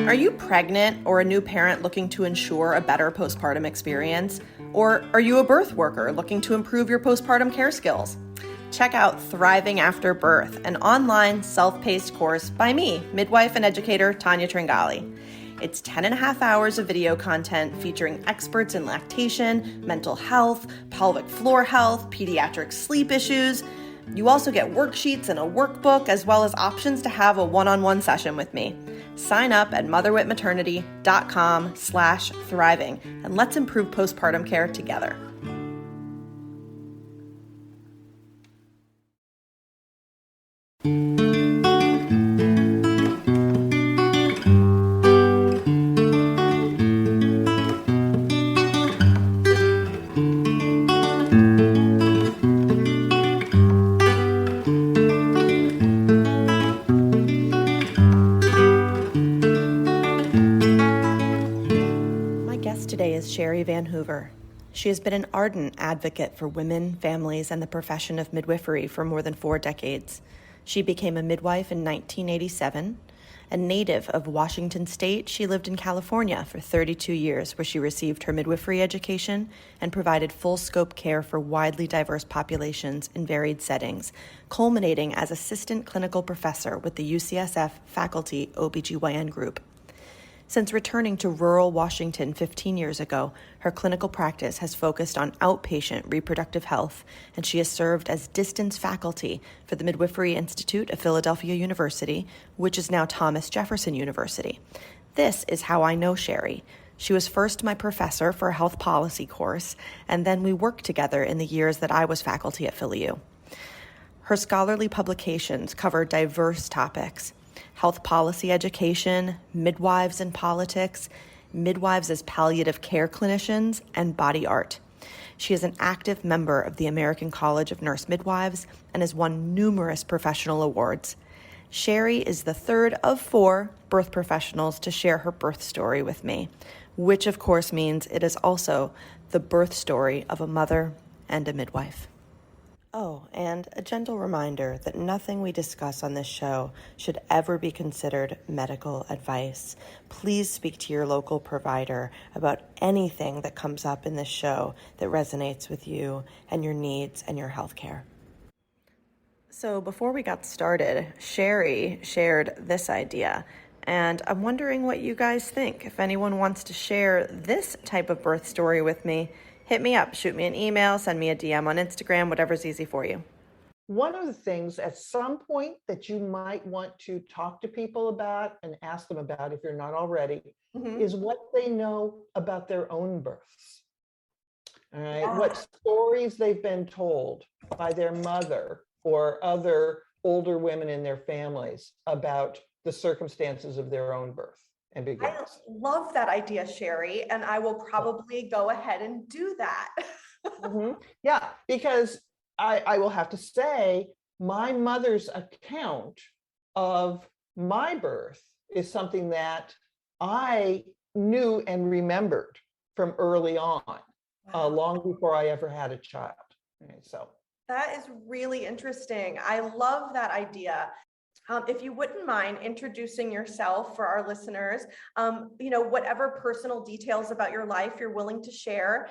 Are you pregnant or a new parent looking to ensure a better postpartum experience? Or are you a birth worker looking to improve your postpartum care skills? Check out Thriving After Birth, an online self-paced course by me, midwife and educator Tanya Tringali. It's 10 and a half hours of video content featuring experts in lactation, mental health, pelvic floor health, pediatric sleep issues. You also get worksheets and a workbook, as well as options to have a one-on-one session with me. Sign up at motherwitmaternity.com/thriving, and let's improve postpartum care together. Today is Cheri Van Hoover. She has been an ardent advocate for women, families, and the profession of midwifery for more than 4 decades. She became a midwife in 1987. A native of Washington State, she lived in California for 32 years, where she received her midwifery education and provided full-scope care for widely diverse populations in varied settings, culminating as assistant clinical professor with the UCSF Faculty OB Group. Since returning to rural Washington 15 years ago, her clinical practice has focused on outpatient reproductive health, and she has served as distance faculty for the Midwifery Institute of Philadelphia University, which is now Thomas Jefferson University. This is how I know Cheri. She was first my professor for a health policy course, and then we worked together in the years that I was faculty at PhilaU. Her scholarly publications cover diverse topics: health policy education, midwives in politics, midwives as palliative care clinicians, and body art. She is an active member of the American College of Nurse Midwives and has won numerous professional awards. Cheri is the third of 4 birth professionals to share her birth story with me, which of course means it is also the birth story of a mother and a midwife. Oh, and a gentle reminder that nothing we discuss on this show should ever be considered medical advice. Please speak to your local provider about anything that comes up in this show that resonates with you and your needs and your health care. So before we got started, Cheri shared this idea, and I'm wondering what you guys think. If anyone wants to share this type of birth story with me, hit me up, shoot me an email, send me a DM on Instagram, whatever's easy for you. One of the things at some point that you might want to talk to people about and ask them about, if you're not already, is what they know about their own births. All right, what stories they've been told by their mother or other older women in their families about the circumstances of their own birth. I love that idea, Cheri, and I will probably go ahead and do that. Yeah, because I will have to say, my mother's account of my birth is something that I knew and remembered from early on, long before I ever had a child. So that is really interesting. I love that idea. If you wouldn't mind introducing yourself for our listeners, whatever personal details about your life you're willing to share.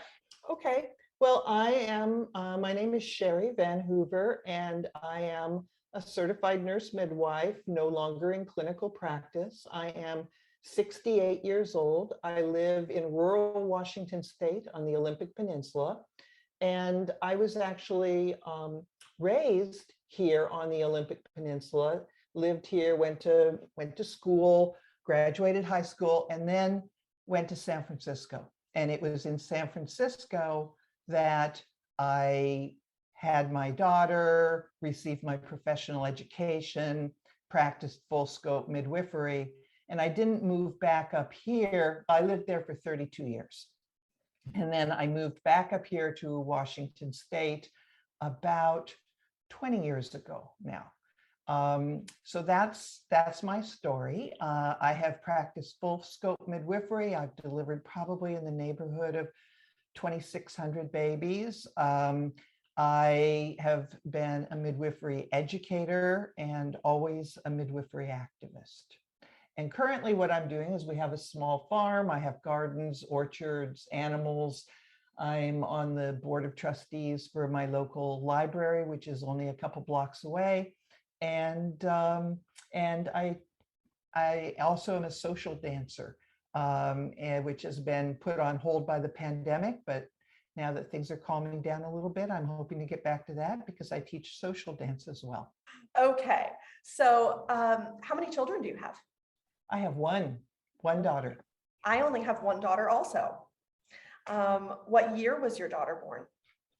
Okay. Well, my name is Cheri Van Hoover, and I am a certified nurse midwife, no longer in clinical practice. I am 68 years old. I live in rural Washington State on the Olympic Peninsula, and I was actually raised here on the Olympic Peninsula. Lived here, went to school, graduated high school, and then went to San Francisco. And it was in San Francisco that I had my daughter, received my professional education, practiced full scope midwifery, and I didn't move back up here. I lived there for 32 years. And then I moved back up here to Washington State about 20 years ago now. So that's my story. I have practiced full scope midwifery. I've delivered probably in the neighborhood of 2,600 babies. I have been a midwifery educator and always a midwifery activist. And currently what I'm doing is we have a small farm. I have gardens, orchards, animals. I'm on the board of trustees for my local library, which is only a couple blocks away. And I also am a social dancer, which has been put on hold by the pandemic, but now that things are calming down a little bit, I'm hoping to get back to that because I teach social dance as well. Okay, so how many children do you have? I have one daughter. I only have one daughter also. What year was your daughter born?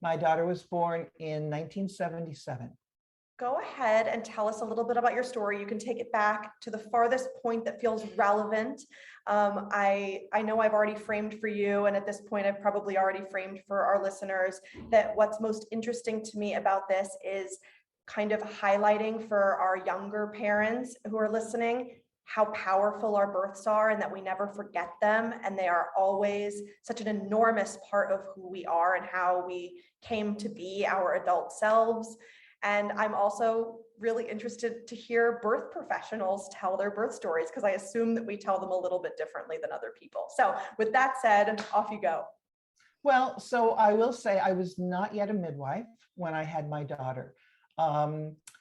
My daughter was born in 1977. Go ahead and tell us a little bit about your story. You can take it back to the farthest point that feels relevant. I know I've already framed for you, and at this point, I've probably already framed for our listeners that what's most interesting to me about this is kind of highlighting for our younger parents who are listening how powerful our births are and that we never forget them. And they are always such an enormous part of who we are and how we came to be our adult selves. And I'm also really interested to hear birth professionals tell their birth stories, because I assume that we tell them a little bit differently than other people. So with that said, off you go. Well, so I will say I was not yet a midwife when I had my daughter.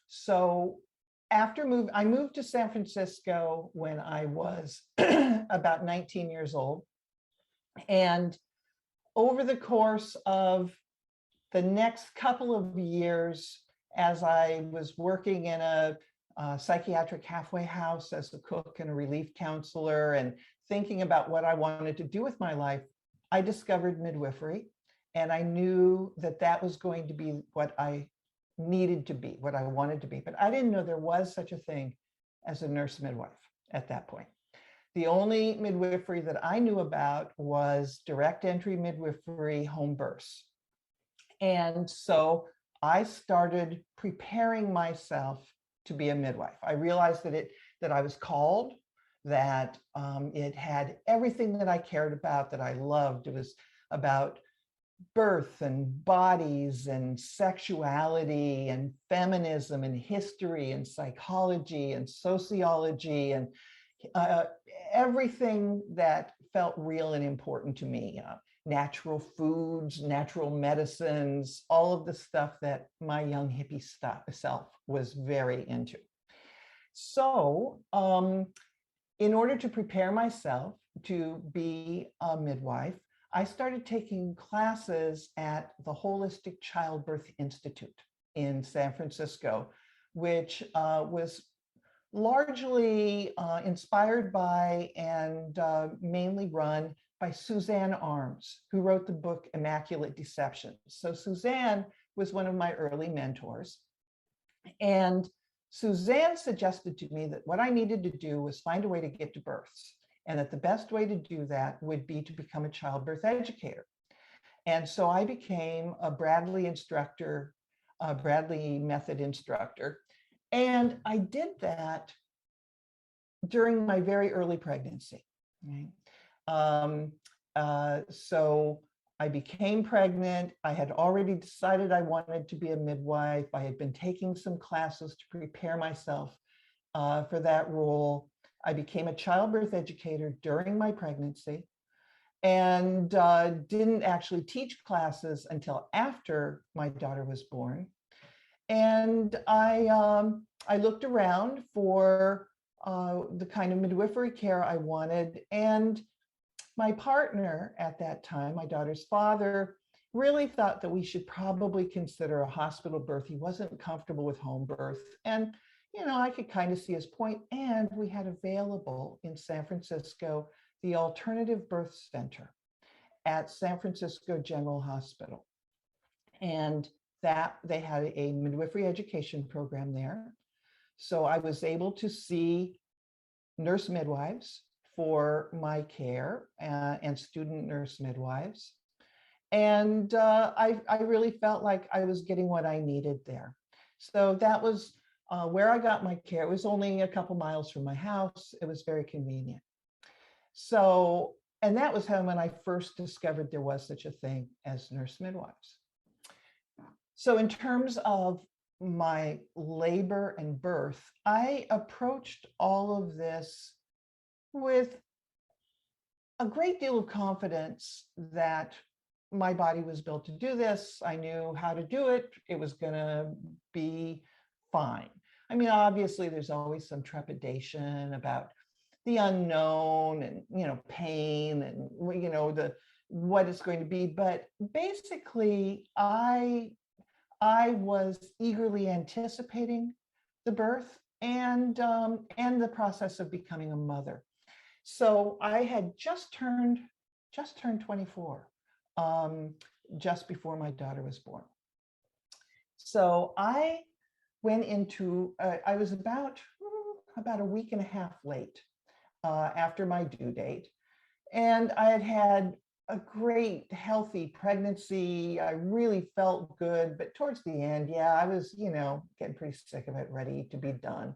So after I moved to San Francisco when I was about 19 years old. And over the course of the next couple of years, as I was working in a psychiatric halfway house as a cook and a relief counselor and thinking about what I wanted to do with my life, I discovered midwifery. And I knew that that was going to be what I needed to be, what I wanted to be. But I didn't know there was such a thing as a nurse midwife at that point. The only midwifery that I knew about was direct entry midwifery, home births. And so I started preparing myself to be a midwife. I realized that I was called, that it had everything that I cared about, that I loved. It was about birth and bodies and sexuality and feminism and history and psychology and sociology and everything that felt real and important to me. Natural foods, natural medicines, all of the stuff that my young hippie self was very into. So in order to prepare myself to be a midwife, I started taking classes at the Holistic Childbirth Institute in San Francisco, which was largely inspired by and mainly run by Suzanne Arms, who wrote the book Immaculate Deception. So Suzanne was one of my early mentors. And Suzanne suggested to me that what I needed to do was find a way to get to births, and that the best way to do that would be to become a childbirth educator. And so I became a Bradley instructor, a Bradley method instructor. And I did that during my very early pregnancy. Right? So I became pregnant. I had already decided I wanted to be a midwife. I had been taking some classes to prepare myself for that role. I became a childbirth educator during my pregnancy and didn't actually teach classes until after my daughter was born. And I looked around for the kind of midwifery care I wanted. And my partner at that time, my daughter's father, really thought that we should probably consider a hospital birth. He wasn't comfortable with home birth. And, you know, I could kind of see his point. And we had available in San Francisco the Alternative Birth Center at San Francisco General Hospital. And that they had a midwifery education program there. So I was able to see nurse midwives for my care and student nurse midwives. And I really felt like I was getting what I needed there. So that was where I got my care. It was only a couple miles from my house. It was very convenient. So, and that was how when I first discovered there was such a thing as nurse midwives. So in terms of my labor and birth, I approached all of this with a great deal of confidence that my body was built to do this. I knew how to do it. It was going to be fine. I mean, obviously, there's always some trepidation about the unknown and, pain and, the what it's going to be. But basically, I was eagerly anticipating the birth and the process of becoming a mother. So I had just turned 24, just before my daughter was born. So I went into, I was about a week and a half late after my due date. And I had had a great, healthy pregnancy. I really felt good. But towards the end, yeah, I was, getting pretty sick of it, ready to be done.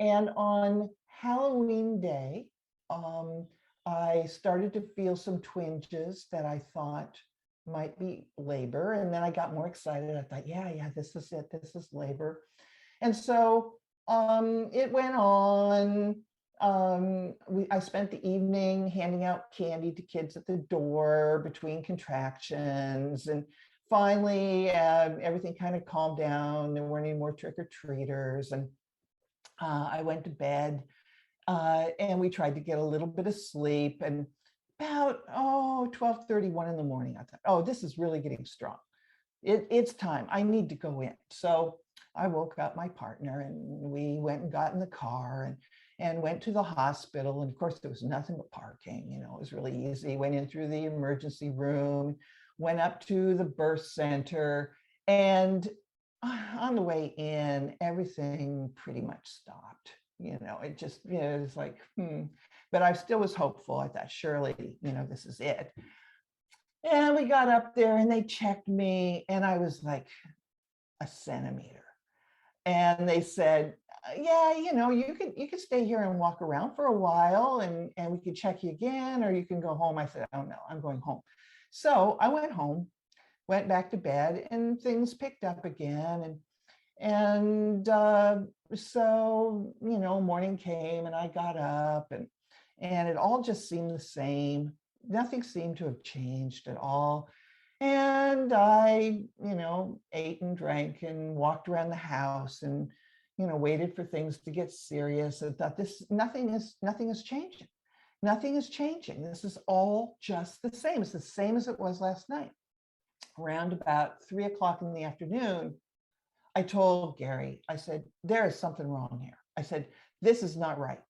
And on Halloween day, I started to feel some twinges that I thought might be labor. And then I got more excited. I thought, yeah, this is it. This is labor. And so it went on. I spent the evening handing out candy to kids at the door between contractions. And finally, everything kind of calmed down. There weren't any more trick-or-treaters. And I went to bed. And we tried to get a little bit of sleep, and about 12:31 in the morning, I thought, this is really getting strong. It's time. I need to go in. So I woke up my partner, and we went and got in the car and went to the hospital. And of course, there was nothing but parking. It was really easy. Went in through the emergency room, went up to the birth center, and on the way in, everything pretty much stopped. It just, it's like, but I still was hopeful. I thought, surely, this is it. And we got up there and they checked me and I was like a centimeter. And they said, yeah, you could stay here and walk around for a while and we could check you again, or you can go home. I said, oh no, I'm going home. So I went home, went back to bed, and things picked up again. And so, morning came and I got up and it all just seemed the same. Nothing seemed to have changed at all. And I, ate and drank and walked around the house and, waited for things to get serious. I thought nothing is changing. Nothing is changing. This is all just the same. It's the same as it was last night. Around about 3:00 in the afternoon, I told Gary, I said, there is something wrong here. I said, this is not right.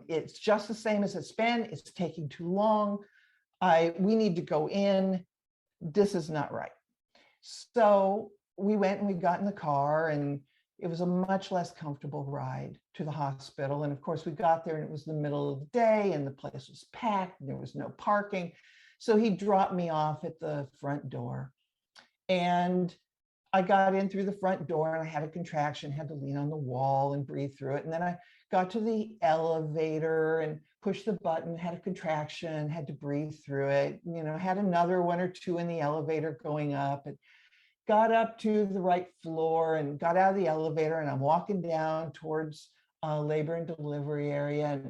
It's just the same as it's been. It's taking too long. We need to go in. This is not right. So we went and we got in the car, and it was a much less comfortable ride to the hospital. And of course, we got there and it was the middle of the day and the place was packed and there was no parking. So he dropped me off at the front door. And I got in through the front door and I had a contraction, had to lean on the wall and breathe through it. And then I got to the elevator and pushed the button, had a contraction, had to breathe through it, had another one or two in the elevator going up, and got up to the right floor and got out of the elevator. And I'm walking down towards labor and delivery area.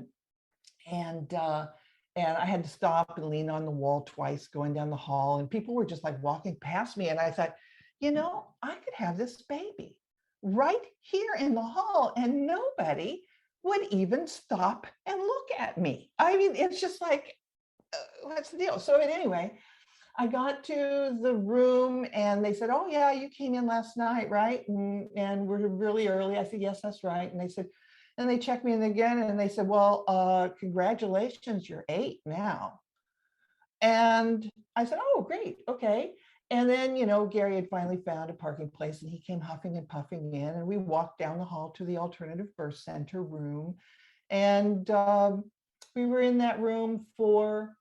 And I had to stop and lean on the wall twice going down the hall. And people were just like walking past me. And I thought, I could have this baby right here in the hall and nobody would even stop and look at me. I mean, it's just like, what's the deal? So anyway, I got to the room and they said, oh yeah, you came in last night, right? And we're really early. I said, yes, that's right. And they said, and they checked me in again and they said, well, congratulations, you're 8 now. And I said, oh, great, okay. And then, Gary had finally found a parking place and he came huffing and puffing in, and we walked down the hall to the alternative birth center room. And we were in that room for,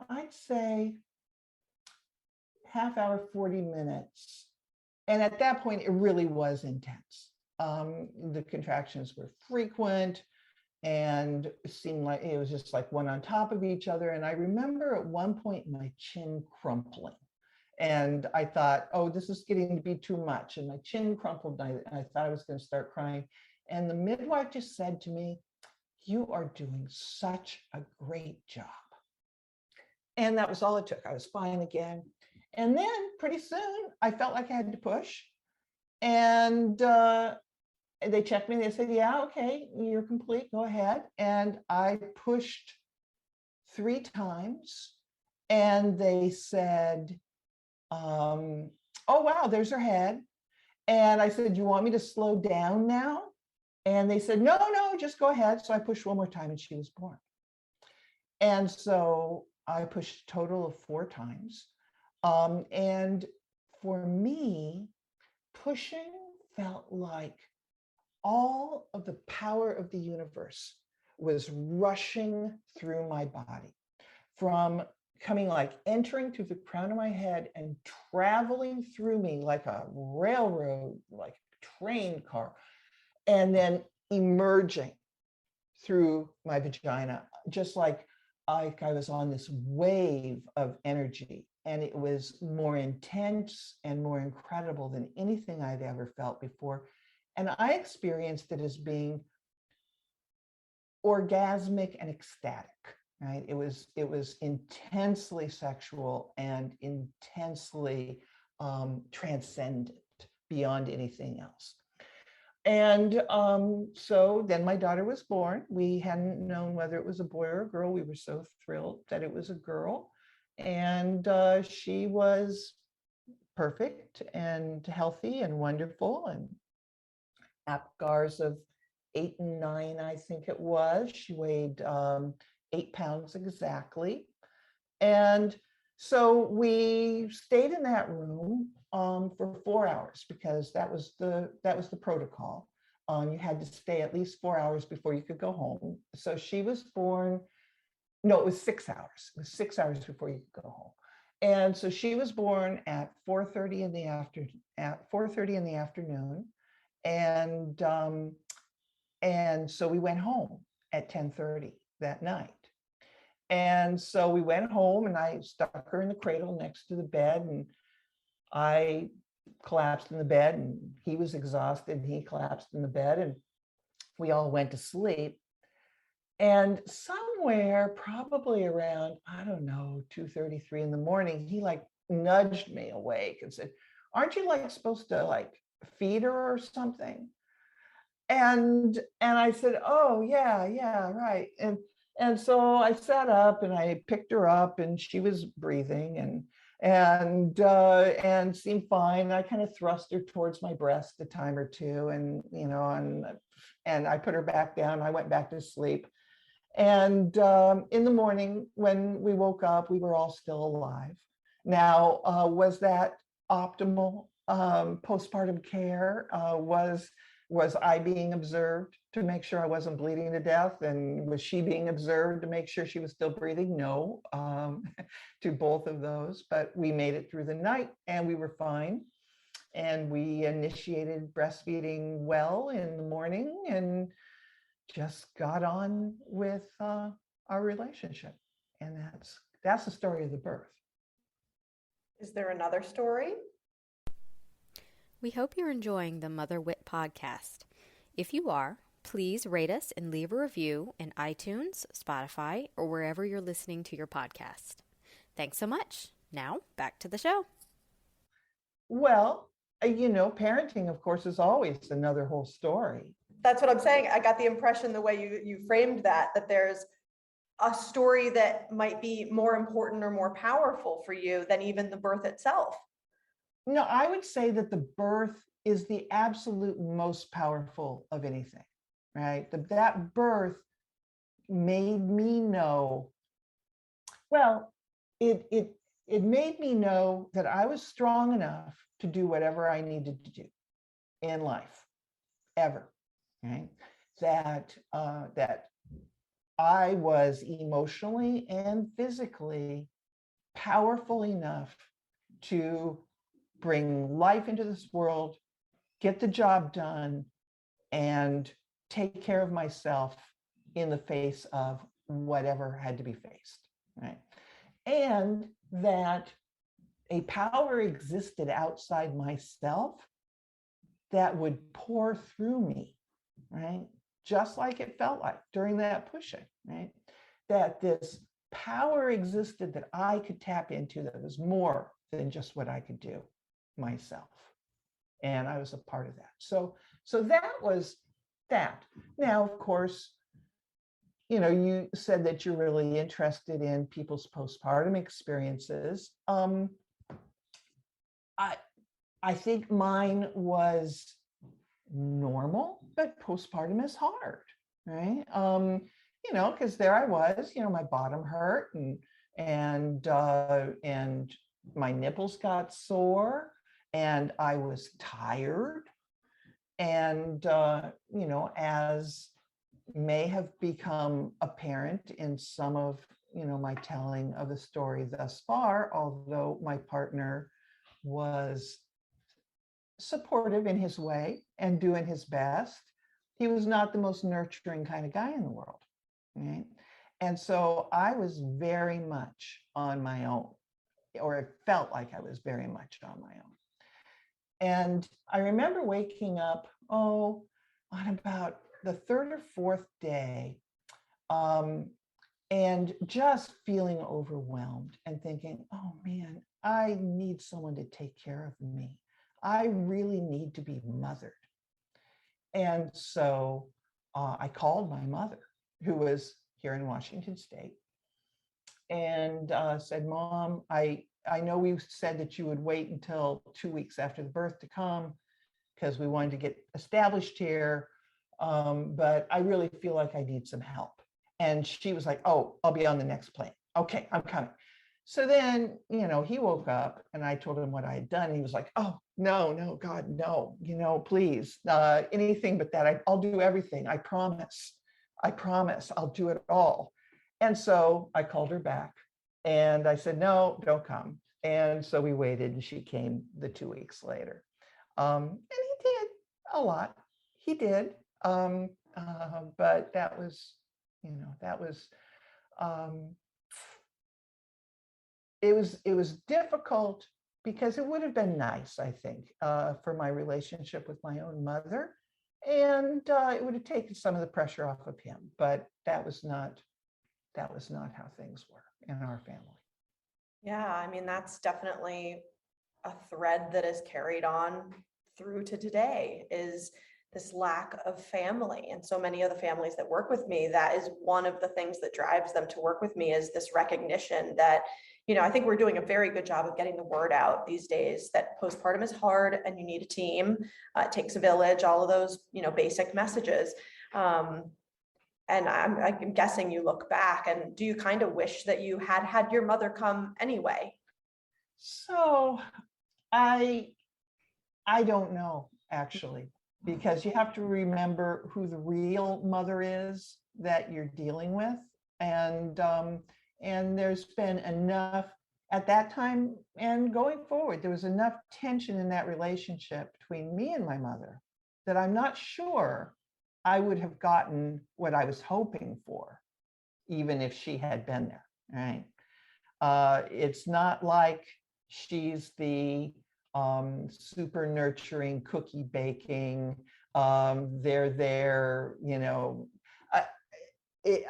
I'd say half hour, 40 minutes. And at that point, it really was intense. The contractions were frequent and it seemed like it was just like one on top of each other. And I remember at one point my chin crumpling. And I thought, oh, this is getting to be too much. And my chin crumpled and I thought I was going to start crying. And the midwife just said to me, "You are doing such a great job." And that was all it took. I was fine again. And then pretty soon I felt like I had to push. And they checked me. They said, "Yeah, okay, you're complete. Go ahead." And I pushed 3 times. And they said, "Oh, wow, there's her head." And I said, "You want me to slow down now?" And they said, "No, no, just go ahead." So I pushed one more time and she was born. And so I pushed a total of 4 times. And for me, pushing felt like all of the power of the universe was rushing through my body, from coming, like entering through the crown of my head and traveling through me like a railroad, like a train car, and then emerging through my vagina, just like I was on this wave of energy. And it was more intense and more incredible than anything I'd ever felt before. And I experienced it as being orgasmic and ecstatic, right? It was intensely sexual and intensely transcendent beyond anything else. And so then my daughter was born. We hadn't known whether it was a boy or a girl. We were so thrilled that it was a girl. And she was perfect and healthy and wonderful, and APGARs of 8 and 9, I think it was. She weighed 8 pounds exactly. And so we stayed in that room for 4 hours, because that was the protocol. You had to stay at least 4 hours before you could go home. So she was born. No, it was 6 hours. It was 6 hours before you could go home. And so she was born at 4:30 in the afternoon. And so we went home at 10:30 that night. And so we went home, and I stuck her in the cradle next to the bed, and I collapsed in the bed, and he was exhausted, and he collapsed in the bed, and we all went to sleep. And somewhere, probably around, I don't know, 2:33 in the morning, he like nudged me awake and said, "Aren't you like supposed to like feed her or something?" And I said, "Oh, yeah, right." And so I sat up and I picked her up, and she was breathing and seemed fine. I kind of thrust her towards my breast a time or two, and and I put her back down. I went back to sleep. And in the morning, when we woke up, we were all still alive. Now, was that optimal postpartum care? Was I being observed to make sure I wasn't bleeding to death? And was she being observed to make sure she was still breathing? No, to both of those. But we made it through the night, and we were fine. And we initiated breastfeeding well in the morning, and just got on with our relationship. And that's the story of the birth. Is there another story? We hope you're enjoying the Mother Wit podcast. If you are, please rate us and leave a review in iTunes, Spotify, or wherever you're listening to your podcast. Thanks so much. Now, back to the show. Well, parenting, of course, is always another whole story. That's what I'm saying. I got the impression the way you framed that there's a story that might be more important or more powerful for you than even the birth itself. No, I would say that the birth is the absolute most powerful of anything, right? That birth made me know, well, it made me know that I was strong enough to do whatever I needed to do in life, ever. Right? That I was emotionally and physically powerful enough to bring life into this world, get the job done, and take care of myself in the face of whatever had to be faced. Right? And that a power existed outside myself that would pour through me right? Just like it felt like during that pushing, right? That this power existed that I could tap into that was more than just what I could do myself. And I was a part of that. So that was that. Now, of course, you said that you're really interested in people's postpartum experiences. I think mine was normal, but postpartum is hard, right? Because there I was, my bottom hurt and my nipples got sore and I was tired. And as may have become apparent in some of my telling of the story thus far, although my partner was supportive in his way and doing his best, he was not the most nurturing kind of guy in the world, right? And so I was very much on my own, or it felt like I was very much on my own. And I remember waking up, on about the third or fourth day, and just feeling overwhelmed and thinking, oh man, I need someone to take care of me. I really need to be mothered. And so I called my mother, who was here in Washington State, and said, Mom, I know we said that you would wait until 2 weeks after the birth to come because we wanted to get established here, but I really feel like I need some help. And she was like, oh, I'll be on the next plane. Okay, I'm coming. So then, he woke up and I told him what I had done. And he was like, oh, no, God, no, please, anything but that. I'll do everything. I promise, I'll do it all. And so I called her back and I said, no, don't come. And so we waited and she came the 2 weeks later. And he did a lot. He did. But that was, it was difficult because it would have been nice, I think, for my relationship with my own mother. And it would have taken some of the pressure off of him, but that was not how things were in our family. Yeah, I mean, that's definitely a thread that is carried on through to today, is this lack of family. And so many of the families that work with me, that is one of the things that drives them to work with me, is this recognition that, I think we're doing a very good job of getting the word out these days that postpartum is hard and you need a team. It takes a village, all of those, basic messages. And I'm guessing you look back, and do you kind of wish that you had your mother come anyway? So I don't know, actually, because you have to remember who the real mother is that you're dealing with. And there's been enough at that time and going forward, there was enough tension in that relationship between me and my mother that I'm not sure I would have gotten what I was hoping for, even if she had been there, right? It's not like she's the super nurturing, cookie baking, they're there,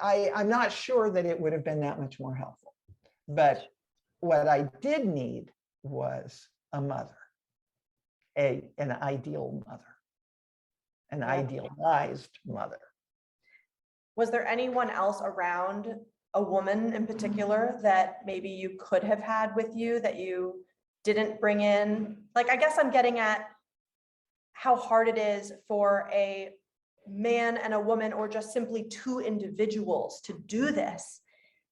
I'm not sure that it would have been that much more helpful. But what I did need was a mother, an ideal mother, an idealized mother. Was there anyone else around, a woman in particular, that maybe you could have had with you that you didn't bring in? Like, I guess I'm getting at how hard it is for a man and a woman, or just simply two individuals, to do this.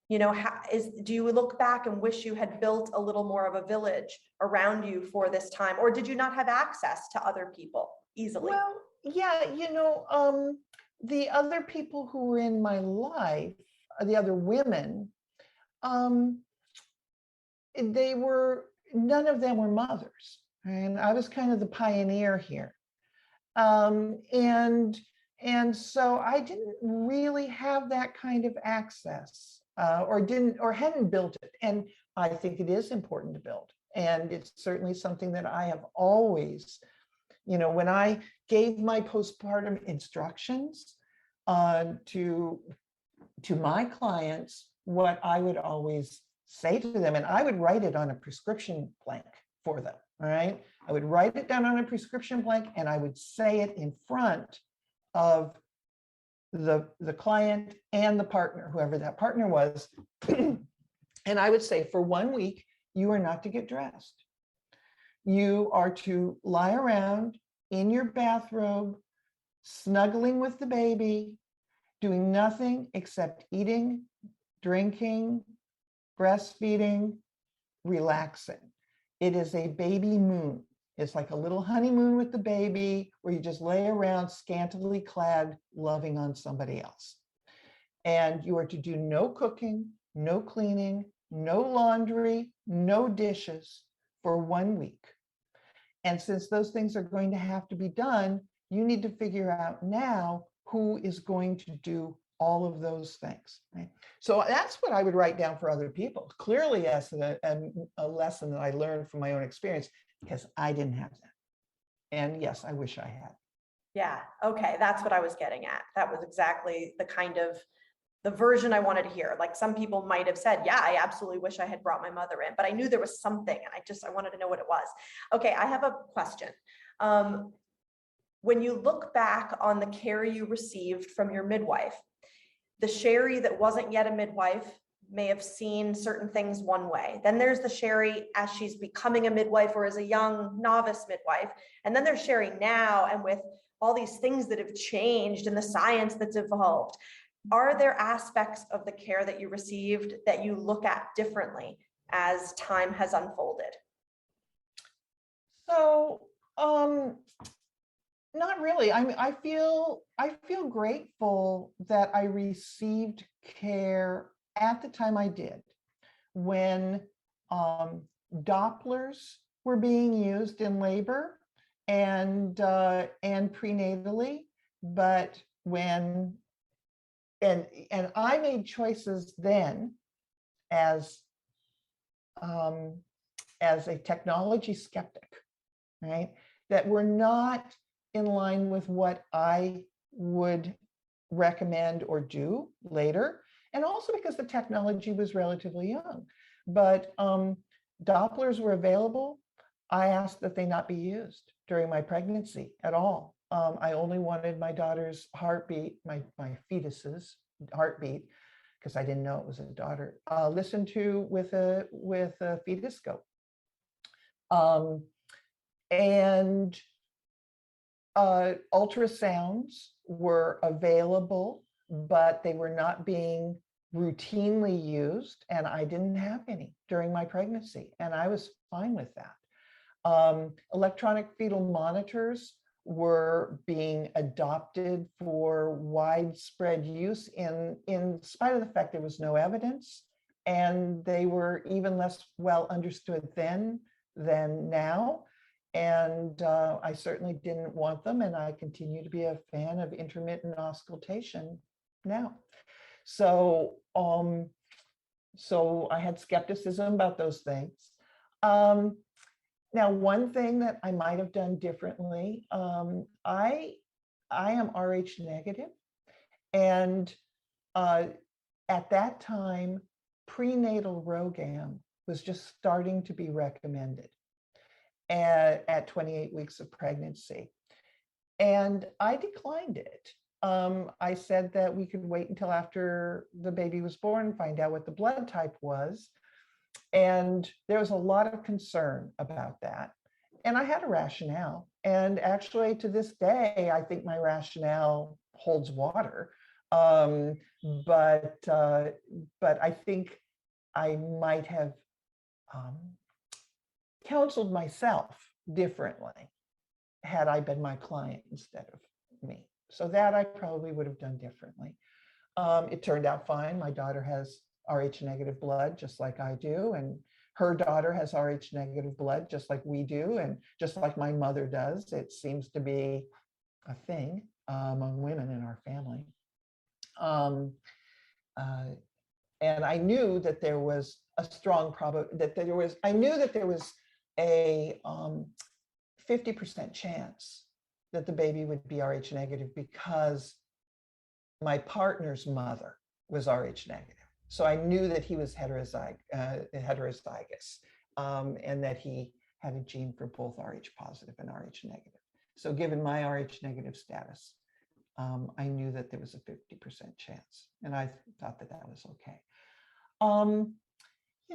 Do you look back and wish you had built a little more of a village around you for this time, or did you not have access to other people easily? Well, yeah, the other people who were in my life, the other women, none of them were mothers, and I was kind of the pioneer here. And so I didn't really have that kind of access, or hadn't built it. And I think it is important to build. And it's certainly something that I have always, When I gave my postpartum instructions to my clients, what I would always say to them, and I would write it on a prescription blank for them, all right? I would write it down on a prescription blank and I would say it in front of the client and the partner, whoever that partner was. And I would say, for 1 week, you are not to get dressed. You are to lie around in your bathrobe, snuggling with the baby, doing nothing except eating, drinking, breastfeeding, relaxing. It is a baby moon. It's like a little honeymoon with the baby where you just lay around scantily clad, loving on somebody else. And you are to do no cooking, no cleaning, no laundry, no dishes for 1 week. And since those things are going to have to be done, you need to figure out now who is going to do all of those things. Right? So that's what I would write down for other people. Clearly, as a lesson that I learned from my own experience, because I didn't have that. And yes, I wish I had. Yeah. Okay. That's what I was getting at. That was exactly the version I wanted to hear. Like, some people might have said, yeah, I absolutely wish I had brought my mother in, but I knew there was something and I wanted to know what it was. Okay. I have a question. When you look back on the care you received from your midwife, the Cheri that wasn't yet a midwife may have seen certain things one way. Then there's the Cheri as she's becoming a midwife or as a young novice midwife. And then there's Cheri now, and with all these things that have changed and the science that's evolved. Are there aspects of the care that you received that you look at differently as time has unfolded? So, not really. I feel grateful that I received care at the time I did, when Dopplers were being used in labor and prenatally, but when and I made choices then as a technology skeptic, right, that were not in line with what I would recommend or do later, and also because the technology was relatively young. But Dopplers were available. I asked that they not be used during my pregnancy at all. I only wanted my daughter's heartbeat, my fetus's heartbeat, because I didn't know it was a daughter, listened to with a fetoscope. And ultrasounds were available, but they were not being routinely used, and I didn't have any during my pregnancy, and I was fine with that. Electronic fetal monitors were being adopted for widespread use in spite of the fact there was no evidence, and they were even less well understood then than now. And I certainly didn't want them, and I continue to be a fan of intermittent auscultation now. So, so I had skepticism about those things. Now, one thing that I might have done differently, I am Rh negative, and at that time, prenatal RhoGAM was just starting to be recommended at 28 weeks of pregnancy. And I declined it. I said that we could wait until after the baby was born and find out what the blood type was. And there was a lot of concern about that. And I had a rationale. And actually, to this day, I think my rationale holds water. But I think I might have counseled myself differently had I been my client instead of me. So that I probably would have done differently. It turned out fine. My daughter has Rh negative blood, just like I do. And her daughter has Rh negative blood, just like we do. And just like my mother does. It seems to be a thing among women in our family. And I knew that there was a strong probability, I knew that there was a 50% chance that the baby would be Rh negative because my partner's mother was Rh negative. So I knew that he was heterozygous, and that he had a gene for both Rh positive and Rh negative. So given my Rh negative status, I knew that there was a 50% chance, and I thought that that was okay.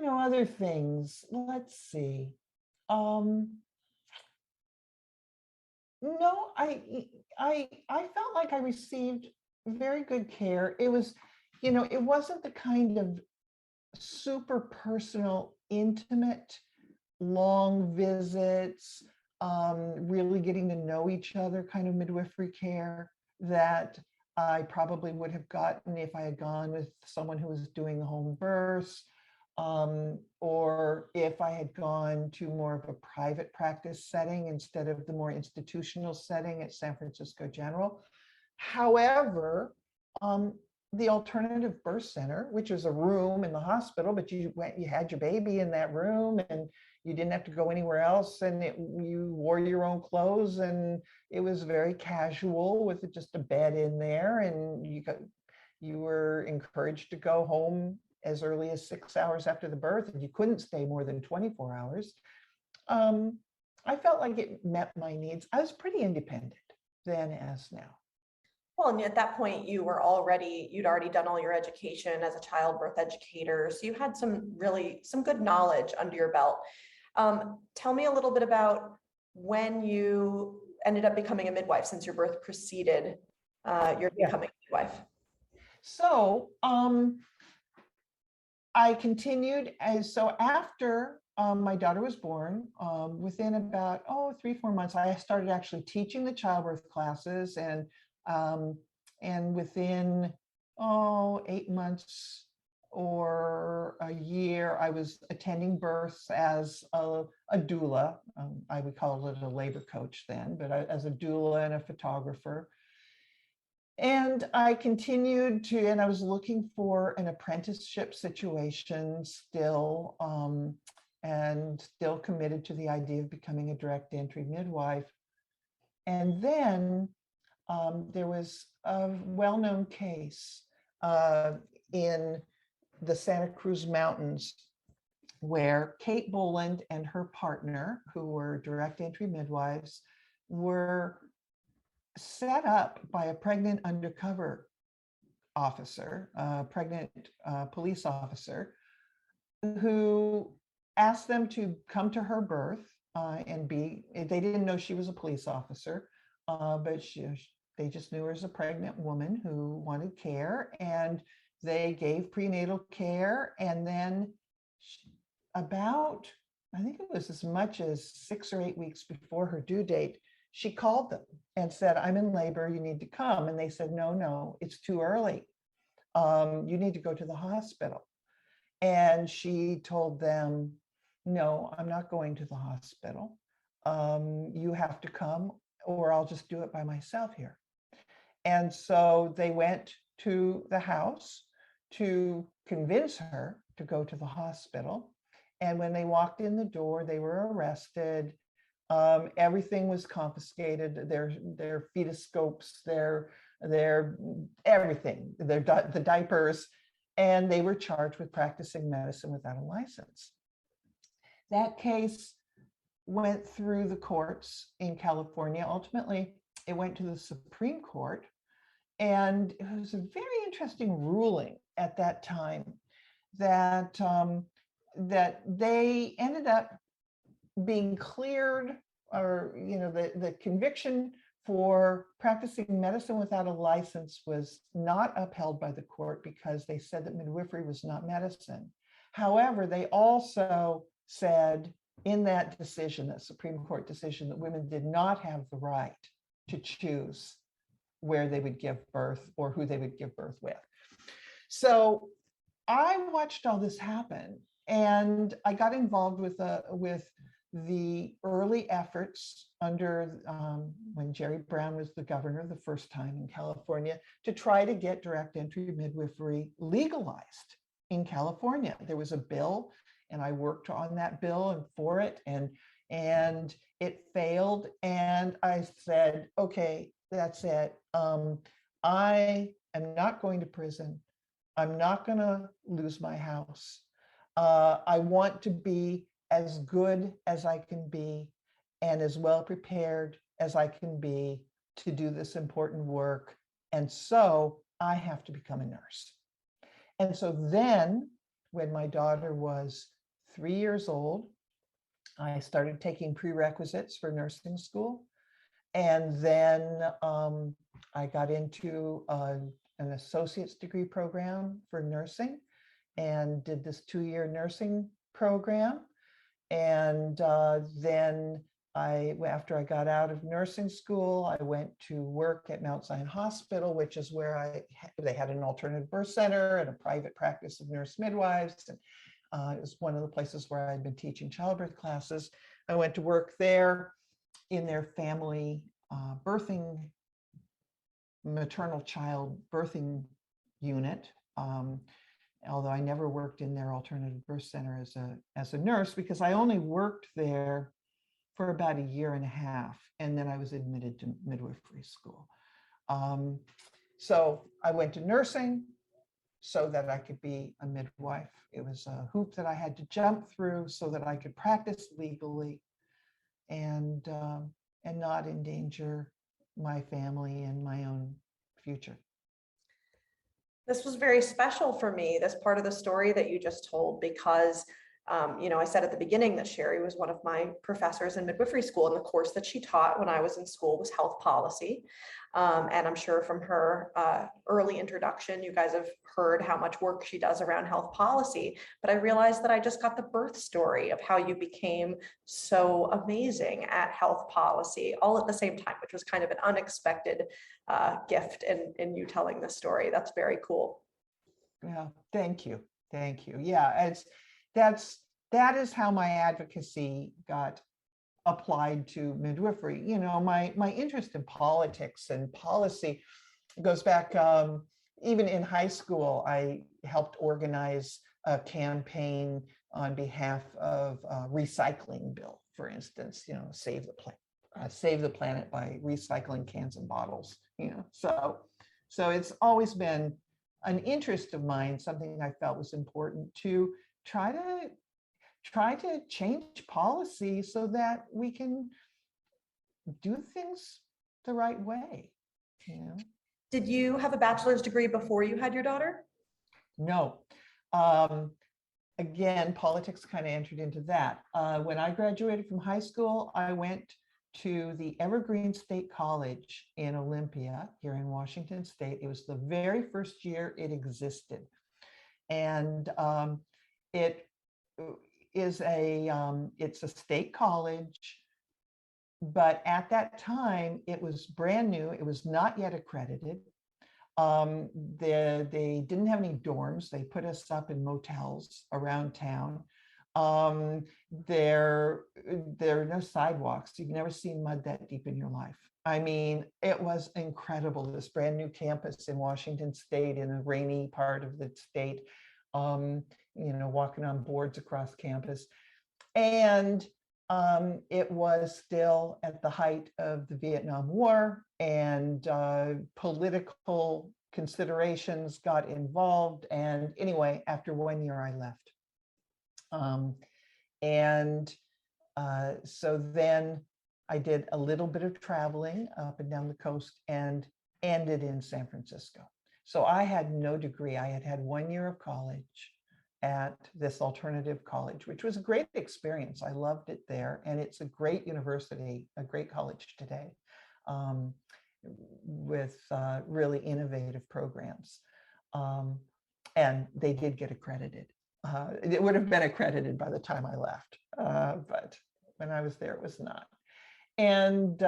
Other things, let's see. No, I felt like I received very good care. It was, it wasn't the kind of super personal, intimate, long visits, really getting to know each other kind of midwifery care that I probably would have gotten if I had gone with someone who was doing home births, or if I had gone to more of a private practice setting instead of the more institutional setting at San Francisco General. However, the alternative birth center, which was a room in the hospital, but you had your baby in that room and you didn't have to go anywhere else, and you wore your own clothes, and it was very casual with just a bed in there, and you were encouraged to go home as early as 6 hours after the birth, and you couldn't stay more than 24 hours. I felt like it met my needs. I was pretty independent then as now. Well, and at that point, you'd already done all your education as a childbirth educator. So you had some good knowledge under your belt. Tell me a little bit about when you ended up becoming a midwife, since your birth preceded your becoming a midwife. So I continued. So after my daughter was born, within about 3-4 months, I started actually teaching the childbirth classes, and within 8 months or a year, I was attending births as a doula. I would call it a labor coach then, but as a doula and a photographer. And I continued and I was looking for an apprenticeship situation still, and still committed to the idea of becoming a direct entry midwife. And then there was a well-known case in the Santa Cruz Mountains where Kate Boland and her partner, who were direct entry midwives, were set up by a pregnant undercover officer, pregnant police officer, who asked them to come to her birth they didn't know she was a police officer, but they just knew her as a pregnant woman who wanted care, and they gave prenatal care. And then I think it was as much as 6 or 8 weeks before her due date, she called them and said, "I'm in labor, you need to come." And they said, no, it's too early. You need to go to the hospital. And she told them, "No, I'm not going to the hospital. You have to come, or I'll just do it by myself here." And so they went to the house to convince her to go to the hospital. And when they walked in the door, they were arrested. Everything was confiscated, their fetoscopes, their everything, the diapers, and they were charged with practicing medicine without a license. That case went through the courts in California. Ultimately, it went to the Supreme Court, and it was a very interesting ruling at that time that that they ended up being cleared, or the conviction for practicing medicine without a license was not upheld by the court because they said that midwifery was not medicine. However, they also said in that decision, that Supreme Court decision, that women did not have the right to choose where they would give birth or who they would give birth with. So I watched all this happen, and I got involved with the early efforts under when Jerry Brown was the governor the first time in California to try to get direct entry midwifery legalized in California. There was a bill, and I worked on that bill and for it, and and it failed. And I said, okay, that's it. I am not going to prison. I'm not going to lose my house. I want to be as good as I can be and as well prepared as I can be to do this important work. And so I have to become a nurse. And so then, when my daughter was 3 years old, I started taking prerequisites for nursing school. And then I got into an associate's degree program for nursing and did this 2-year nursing program. And then after I got out of nursing school, I went to work at Mount Zion Hospital, which is where they had an alternative birth center and a private practice of nurse midwives. And it was one of the places where I'd been teaching childbirth classes. I went to work there in their family birthing, maternal child birthing unit. Although I never worked in their alternative birth center as a nurse, because I only worked there for about 1.5 years, and then I was admitted to midwifery school. So I went to nursing so that I could be a midwife. It was a hoop that I had to jump through so that I could practice legally and not endanger my family and my own future. This was very special for me, this part of the story that you just told, because I said at the beginning that Cheri was one of my professors in midwifery school, and the course that she taught when I was in school was health policy. And I'm sure from her early introduction, you guys have heard how much work she does around health policy. But I realized that I just got the birth story of how you became so amazing at health policy all at the same time, which was kind of an unexpected gift in you telling this story. That's very cool. Yeah, thank you. Thank you. Yeah, that is how my advocacy got applied to midwifery. My interest in politics and policy goes back even in high school. I helped organize a campaign on behalf of a recycling bill, for instance, save the planet by recycling cans and bottles, so it's always been an interest of mine, something I felt was important to try to change policy so that we can do things the right way. Did you have a bachelor's degree before you had your daughter? No. Again, politics kind of entered into that. When I graduated from high school, I went to the Evergreen State College in Olympia here in Washington State. It was the very first year it existed. And it's a state college, but at that time it was brand new. It was not yet accredited. They didn't have any dorms. They put us up in motels around town. There are no sidewalks. You've never seen mud that deep in your life. I mean, it was incredible. This brand new campus in Washington State, in a rainy part of the state, walking on boards across campus. And it was still at the height of the Vietnam War, and political considerations got involved. And anyway, after 1 year, I left. So then I did a little bit of traveling up and down the coast and ended in San Francisco. So I had no degree. I had 1 year of college at this alternative college, which was a great experience. I loved it there. And it's a great university, a great college today, with really innovative programs. And they did get accredited. It would have been accredited by the time I left, but when I was there, it was not. And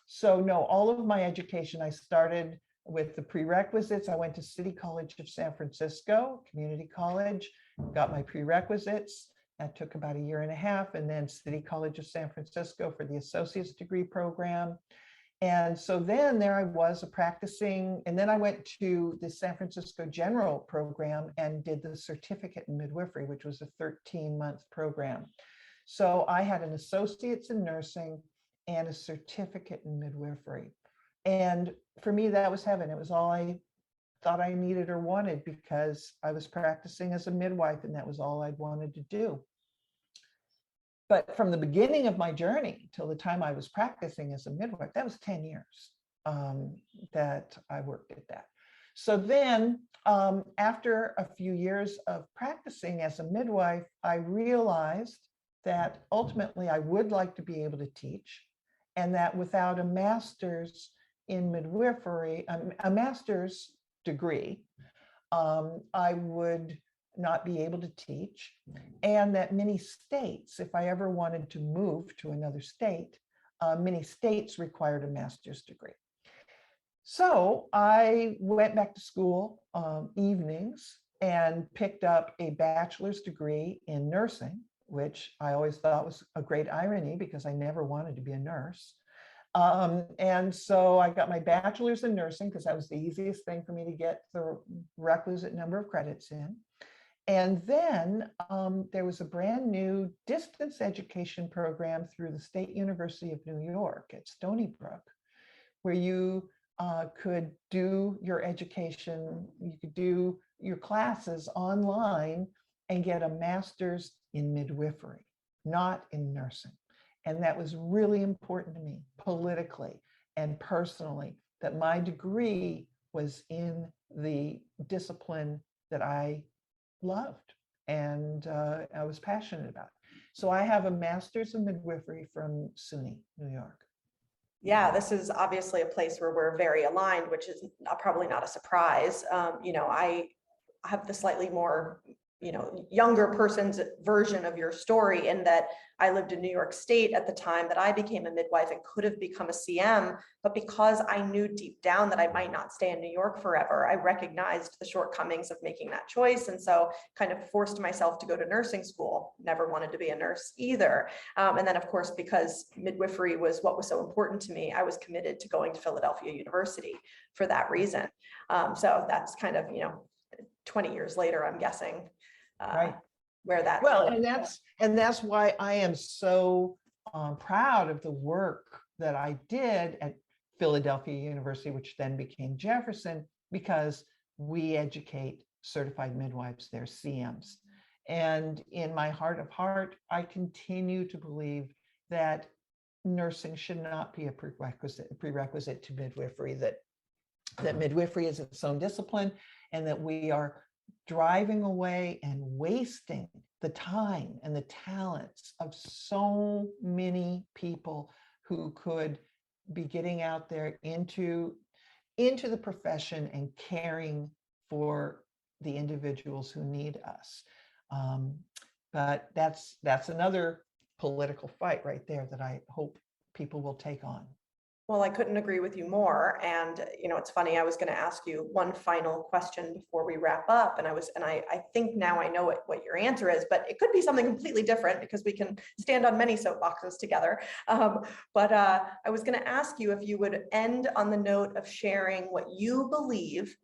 so no, all of my education, I started with the prerequisites. I went to City College of San Francisco, community college, got my prerequisites. That took about 1.5 years, and then City College of San Francisco for the associate's degree program. And so then there I was practicing, and then I went to the San Francisco General program and did the certificate in midwifery, which was a 13-month program. So I had an associate's in nursing and a certificate in midwifery. And for me, that was heaven. It was all I thought I needed or wanted, because I was practicing as a midwife and that was all I'd wanted to do. But from the beginning of my journey till the time I was practicing as a midwife, that was 10 years that I worked at that. So then after a few years of practicing as a midwife, I realized that ultimately I would like to be able to teach, and that without a master's in midwifery, a master's degree, I would not be able to teach, and that many states, if I ever wanted to move to another state, many states required a master's degree. So I went back to school evenings and picked up a bachelor's degree in nursing, which I always thought was a great irony because I never wanted to be a nurse. And so I got my bachelor's in nursing because that was the easiest thing for me to get the requisite number of credits in. And then there was a brand new distance education program through the State University of New York at Stony Brook, where you could do your education, you could do your classes online and get a master's in midwifery, not in nursing. And that was really important to me politically and personally, that my degree was in the discipline that I loved and I was passionate about. So I have a master's in midwifery from SUNY, New York. Yeah, this is obviously a place where we're very aligned, which is probably not a surprise. I have the slightly more, younger person's version of your story, in that I lived in New York State at the time that I became a midwife and could have become a CM, but because I knew deep down that I might not stay in New York forever, I recognized the shortcomings of making that choice. And so kind of forced myself to go to nursing school. Never wanted to be a nurse either. And then of course, because midwifery was what was so important to me, I was committed to going to Philadelphia University for that reason. So that's kind of, 20 years later, I'm guessing, Right. Where that. Well, and that's why I am so proud of the work that I did at Philadelphia University, which then became Jefferson, because we educate certified midwives, they're CMs. And in my heart of heart, I continue to believe that nursing should not be a prerequisite to midwifery, that midwifery is its own discipline, and that we are driving away and wasting the time and the talents of so many people who could be getting out there into the profession and caring for the individuals who need us. But that's another political fight right there that I hope people will take on. Well, I couldn't agree with you more. And, it's funny, I was going to ask you one final question before we wrap up. And I think now I know what your answer is, but it could be something completely different because we can stand on many soapboxes together. But I was going to ask you if you would end on the note of sharing what you believe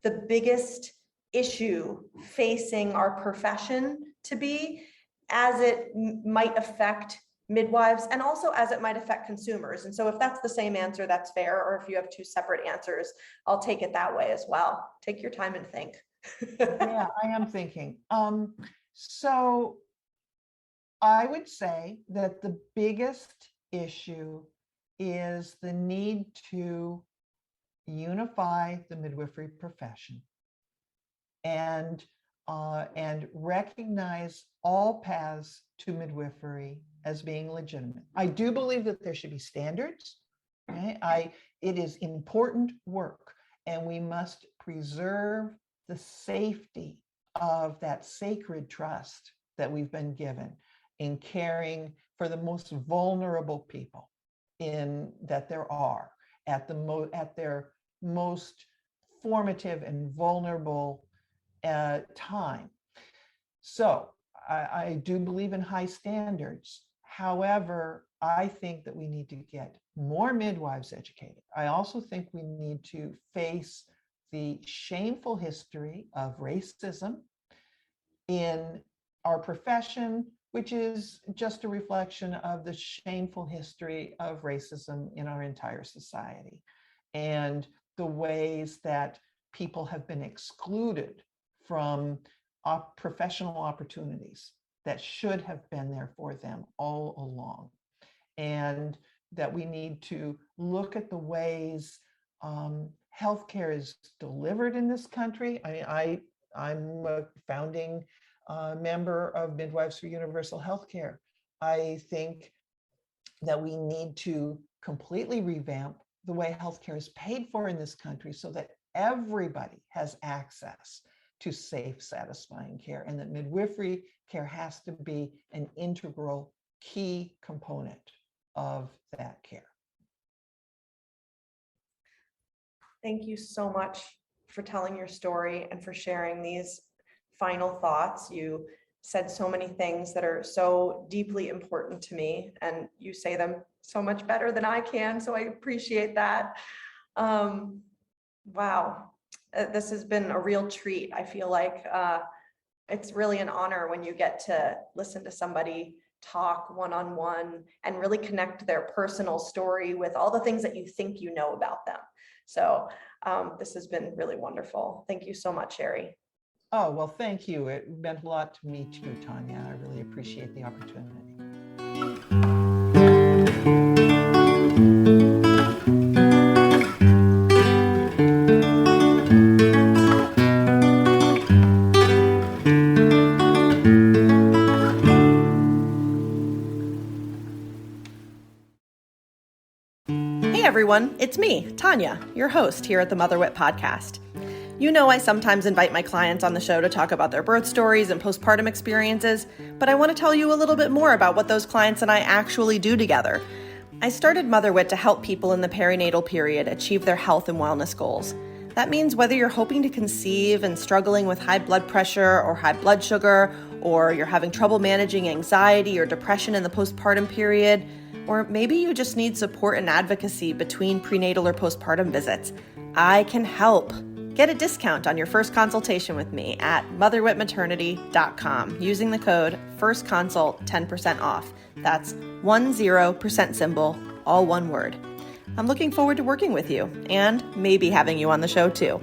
the biggest issue facing our profession to be, as it might affect midwives, and also as it might affect consumers. And so if that's the same answer, that's fair. Or if you have two separate answers, I'll take it that way as well. Take your time and think. Yeah, I am thinking. So I would say that the biggest issue is the need to unify the midwifery profession and recognize all paths to midwifery as being legitimate. I do believe that there should be standards. Okay? It is important work, and we must preserve the safety of that sacred trust that we've been given in caring for the most vulnerable people that there are at their most formative and vulnerable time. So I do believe in high standards. However, I think that we need to get more midwives educated. I also think we need to face the shameful history of racism in our profession, which is just a reflection of the shameful history of racism in our entire society and the ways that people have been excluded from professional opportunities that should have been there for them all along. And that we need to look at the ways healthcare is delivered in this country. I'm a founding member of Midwives for Universal Healthcare. I think that we need to completely revamp the way healthcare is paid for in this country so that everybody has access to safe, satisfying care, and that midwifery care has to be an integral key component of that care. Thank you so much for telling your story and for sharing these final thoughts. You said so many things that are so deeply important to me, and you say them so much better than I can, so I appreciate that. Wow, this has been a real treat. I feel like it's really an honor when you get to listen to somebody talk one-on-one and really connect their personal story with all the things that you think you know about them. So this has been really wonderful. Thank you so much, Cheri. Oh, well, thank you. It meant a lot to me too, Tanya. I really appreciate the opportunity. Hey everyone, it's me, Tanya, your host here at the Mother Wit Podcast. You know I sometimes invite my clients on the show to talk about their birth stories and postpartum experiences, but I want to tell you a little bit more about what those clients and I actually do together. I started Mother Wit to help people in the perinatal period achieve their health and wellness goals. That means whether you're hoping to conceive and struggling with high blood pressure or high blood sugar, or you're having trouble managing anxiety or depression in the postpartum period, or maybe you just need support and advocacy between prenatal or postpartum visits, I can help. Get a discount on your first consultation with me at motherwitmaternity.com using the code FIRSTCONSULT 10% off. That's 10% symbol, all one word. I'm looking forward to working with you and maybe having you on the show too.